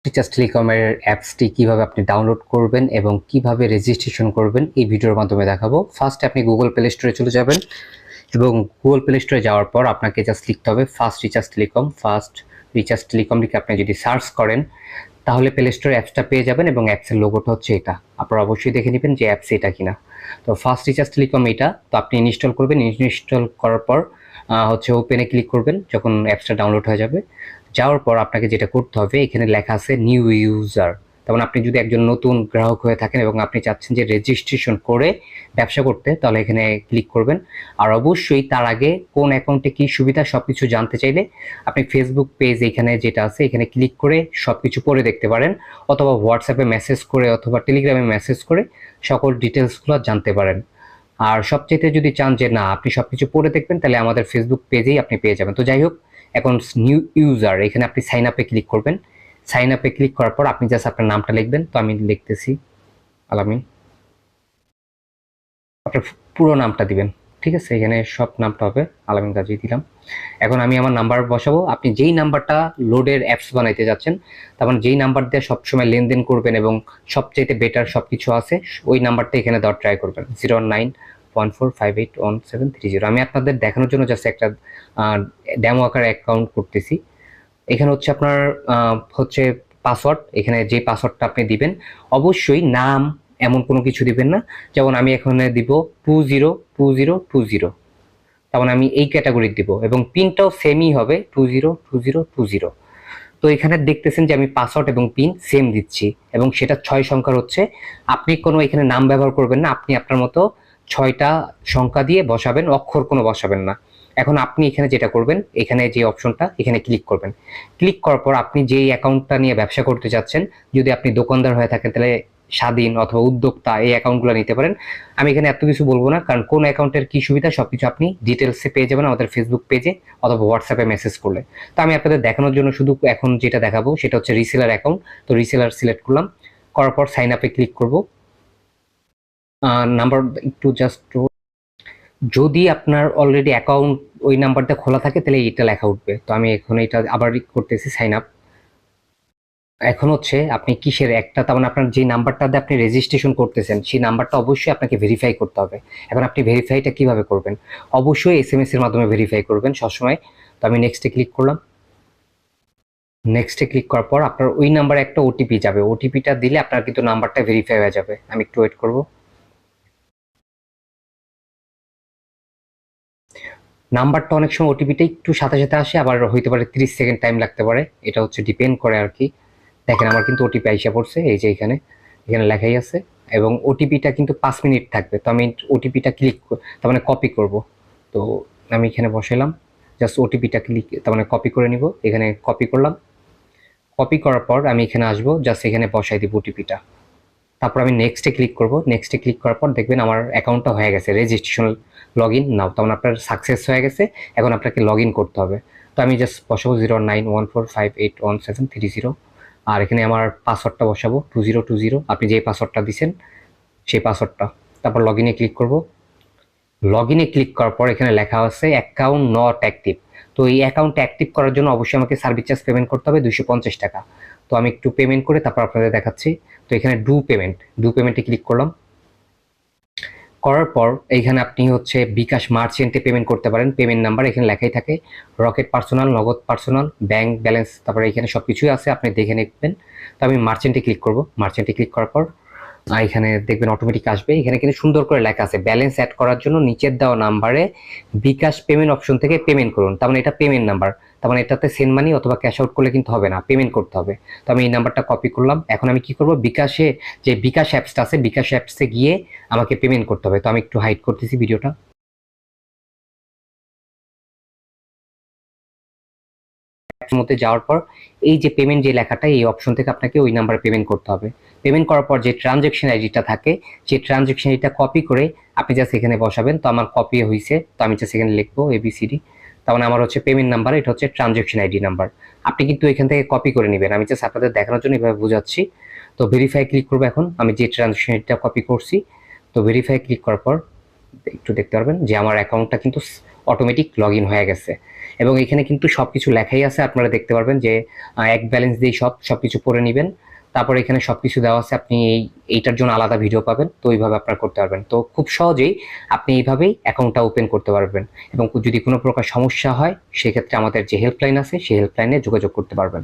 Teachers টেলিকমের অ্যাপসটি কিভাবে আপনি ডাউনলোড করবেন এবং কিভাবে রেজিস্ট্রেশন করবেন এই ভিডিওর মাধ্যমে দেখাবো। ফার্স্টে আপনি গুগল প্লে স্টোরে চলে যাবেন এবং গুগল প্লে স্টোরে যাওয়ার পর আপনাকে জাস্ট লিখতে হবে ফার্স্ট রিচার্জ টেলিকম লিখে আপনি যদি সার্চ করেন তাহলে প্লে স্টোরে অ্যাপসটা পেয়ে যাবেন এবং অ্যাপসের লোগোটা হচ্ছে এটা। আপনারা অবশ্যই দেখে নেবেন যে অ্যাপস এটা কিনা। তো ফার্স্ট রিচার্জ টেলিকম এটা, তো আপনি ইনস্টল করবেন। ইনস্টল করার পর হচ্ছে ওপেনে ক্লিক করবেন যখন অ্যাপসটা ডাউনলোড হয়ে যাবে। যাওয়ার পর আপনাকে যেটা করতে হবে, এখানে লেখা আছে নিউ ইউজার। তেমন আপনি যদি একজন নতুন গ্রাহক হয়ে থাকেন এবং আপনি চাচ্ছেন যে রেজিস্ট্রেশন করে ব্যবসা করতে, তাহলে এখানে ক্লিক করবেন। আর অবশ্যই তার আগে কোন অ্যাকাউন্টে কি সুবিধা সবকিছু জানতে চাইলে আপনি ফেসবুক পেজ এখানে যেটা আছে এখানে ক্লিক করে সবকিছু পড়ে দেখতে পারেন, অথবা হোয়াটসঅ্যাপে মেসেজ করে অথবা টেলিগ্রামে মেসেজ করে সকল ডিটেলসগুলো জানতে পারেন। আর সবচেয়ে যদি চান যে না আপনি সবকিছু পড়ে দেখবেন, তাহলে আমাদের ফেসবুক পেজেই আপনি পেয়ে যাবেন। তো যাই হোক, এখন নিউ ইউজার এখানে আপনি সাইন আপে ক্লিক করবেন। সাইন আপে ক্লিক করার পর আপনি জাস্ট আপনার নামটা লিখবেন। তো আমি লিখতেছি আলামিন। আপনার পুরো নামটা দিবেন, ঠিক আছে? এখানে সব নামটা হবে আলামিন গাজী দিলাম। এখন আমি আমার নাম্বার বসাবো। আপনি যেই নাম্বারটা লোডের অ্যাপস বানাইতে যাচ্ছেন, তার মানে যেই নাম্বার দিয়ে সবসময় লেনদেন করবেন এবং সবচাইতে বেটার সবকিছু আছে, ওই নাম্বারটা এখানে দেওয়ার ট্রাই করবেন, 09114581730। আমি আপনাদের দেখানোর জন্য জাস্ট একটা ডেমো আকারে অ্যাকাউন্ট করতেছি। এখানে হচ্ছে আপনার হচ্ছে পাসওয়ার্ড। এখানে যে পাসওয়ার্ডটা আপনি দিবেন, অবশ্যই নাম এমন কোনো কিছু দিবেন না। যেমন আমি এখানে দিব 202020, তার মানে আমি এই ক্যাটাগরির দিব এবং পিনটাও সেমই হবে 202020। তো এখানে দেখতেছেন যে আমি পাসওয়ার্ড এবং পিন সেম দিচ্ছি এবং সেটা 6 সংখ্যার হচ্ছে। আপনি কোনো এখানে নাম ব্যবহার করবেন না, আপনি আপনার মতো 6টা সংখ্যা দিয়ে বসাবেন, অক্ষর কোনো বসাবেন না। এখন আপনি এখানে যেটা করবেন, এখানে যে অপশনটা এখানে ক্লিক করবেন। ক্লিক করার পর আপনি যেই অ্যাকাউন্টটা নিয়ে ব্যবসা করতে যাচ্ছেন, যদি আপনি দোকানদার হয়ে থাকেন তাহলে স্বাধীন অথবা উদ্যোক্তা এই অ্যাকাউন্টগুলো নিতে পারেন। আমি এখানে এত কিছু বলবো না, কারণ কোন অ্যাকাউন্টের কি সুবিধা সবকিছু আপনি ডিটেলসে পেয়ে যাবেন আমাদের ফেসবুক পেজে অথবা হোয়াটসঅ্যাপে মেসেজ করলে। তো আমি আপনাদের দেখানোর জন্য শুধু এখন যেটা দেখাবো সেটা হচ্ছে রিসেলার অ্যাকাউন্ট। তো রিসেলার সিলেক্ট করলাম, করার পর সাইন আপে ক্লিক করব। নাম্বার একটু জাস্ট, যদি আপনার অলরেডি অ্যাকাউন্ট ওই নাম্বারটা খোলা থাকে তাহলে এটা লেখা উঠবে। তো আমি এখন এটা আবার করতেছি সাইন আপ। এখন হচ্ছে আপনি কিসের একটা, তার মানে আপনার যে নাম্বারটা দিয়ে আপনি রেজিস্ট্রেশন করতেছেন সেই নাম্বারটা অবশ্যই আপনাকে ভেরিফাই করতে হবে। এখন আপনি ভেরিফাইটা কিভাবে করবেন? অবশ্যই এসএমএস এর মাধ্যমে ভেরিফাই করবেন সবসময়। তো আমি নেক্সটে ক্লিক করলাম। নেক্সটে ক্লিক করার পর আপনার ওই নাম্বারে একটা ওটিপি যাবে, ওটিপিটা দিলে আপনার কিন্তু নাম্বারটা ভেরিফাই হয়ে যাবে। আমি একটু ওয়েট করব। নাম্বারটা অনেক সময় ওটিপিটা একটু সাথে সাথে আসে, আবার হইতে পারে 30 সেকেন্ড টাইম লাগতে পারে, এটা হচ্ছে ডিপেন্ড করে আর কি। দেখেন আমার কিন্তু ওটিপি আইসা পড়ছে, এই যে এখানে এখানে লেখাই আছে এবং ওটিপিটা কিন্তু 5 মিনিট থাকবে। তো আমি ওটিপিটা ক্লিক তার মানে কপি করব। তো আমি এখানে বসাইলাম, জাস্ট ওটিপিটা ক্লিক তার মানে কপি করে নিব। এখানে কপি করলাম। কপি করার পর আমি এখানে আসবো, জাস্ট এখানে বসাই দিব ওটিপিটা। তারপর আমি নেক্সটে ক্লিক করব। নেক্সটে ক্লিক করার পর দেখবেন আমার অ্যাকাউন্টটা হয়ে গেছে রেজিস্ট্রেশন লগ ইন নাও, তখন আপনার সাকসেস হয়ে গেছে। এখন আপনাকে লগ ইন করতে হবে। তো আমি জাস্ট বসাবো 09145811730। আর এখানে আমার পাসওয়ার্ডটা বসাবো 2020, আপনি যে পাসওয়ার্ডটা দিচ্ছেন সেই পাসওয়ার্ডটা। তারপর লগ ইনে ক্লিক করব। লগ ইনে ক্লিক করার পর এখানে লেখা আছে অ্যাকাউন্ট নট অ্যাক্টিভ। তো এই অ্যাকাউন্ট অ্যাক্টিভ করার জন্য অবশ্যই আমাকে সার্ভিস চার্জ পেমেন্ট করতে হবে 250 টাকা। তো আমি একটু পেমেন্ট করে তারপর আপনাদের দেখাচ্ছি। তো এখানে ডু পেমেন্টে ক্লিক করলাম। করার পর এইখানে আপনি হচ্ছে বিকাশ মার্চেন্টে পেমেন্ট করতে পারেন। পেমেন্ট নাম্বার এখানে লেখাই থাকে, রকেট পার্সোনাল, নগদ পার্সোনাল, ব্যাংক ব্যালেন্স, তারপরে এখানে সব কিছুই আছে, আপনি দেখে নেবেন। তো আমি মার্চেন্টে ক্লিক করব। মার্চেন্টে ক্লিক করার পর এখানে দেখবেন অটোমেটিক আসবে। এখানে কিন্তু সুন্দর করে লেখা আছে ব্যালেন্স অ্যাড করার জন্য নিচের দেওয়া নাম্বারে বিকাশ পেমেন্ট অপশন থেকে পেমেন্ট করুন। তার মানে এটা পেমেন্ট নাম্বার, তার মানে এটাতে সেন্ড মানি অথবা ক্যাশ আউট করলে কিন্তু হবে না, পেমেন্ট করতে হবে। তো আমি এই নাম্বারটা কপি করলাম। এখন আমি কি করব, বিকাশে যে বিকাশ অ্যাপসটা আছে বিকাশ অ্যাপসে গিয়ে আমাকে পেমেন্ট করতে হবে। তো আমি একটু হাইড করতেছি ভিডিওটা। মধ্যে যাওয়ার পর এই যে পেমেন্ট যে লেখাটা এই অপশন থেকে আপনাকে ওই নাম্বারে পেমেন্ট করতে হবে। পেমেন্ট করার পর যে ট্রানজ্যাকশন আইডিটা থাকে সেই ট্রানজ্যাকশন আইডিটা কপি করে আপনি জাস্ট এখানে বসাবেন। তো আমার কপি হয়েছে, তো আমি জাস্ট এখানে লিখবো এবিসিডি। তার মানে আমার হচ্ছে পেমেন্ট নাম্বার, এটা হচ্ছে ট্রানজ্যাকশন আইডি নাম্বার। আপনি কিন্তু এখান থেকে কপি করে নেবেন, আমি জাস্ট আপনাদের দেখানোর জন্য এভাবে বোঝাচ্ছি। তো ভেরিফাই ক্লিক করবো। এখন আমি যে ট্রানজ্যাকশন আইডিটা কপি করছি, তো ভেরিফাই ক্লিক করার পর একটু দেখতে পারবেন যে আমার অ্যাকাউন্টটা কিন্তু অটোমেটিক লগ ইন হয়ে গেছে। এবং এখানে কিন্তু সবকিছু লেখাই আছে, আপনারা দেখতে পারবেন যে এক ব্যালেন্স দিয়ে সবকিছু পড়ে নেবেন। তারপরে এখানে সবকিছু দেওয়া আছে, আপনি এইটার জন্য আলাদা ভিডিও পাবেন, তো ওইভাবে আপনারা করতে পারবেন। তো খুব সহজেই আপনি এইভাবেই অ্যাকাউন্টটা ওপেন করতে পারবেন, এবং যদি কোনো প্রকার সমস্যা হয় সেক্ষেত্রে আমাদের যে হেল্পলাইন আছে সেই হেল্পলাইনে যোগাযোগ করতে পারবেন।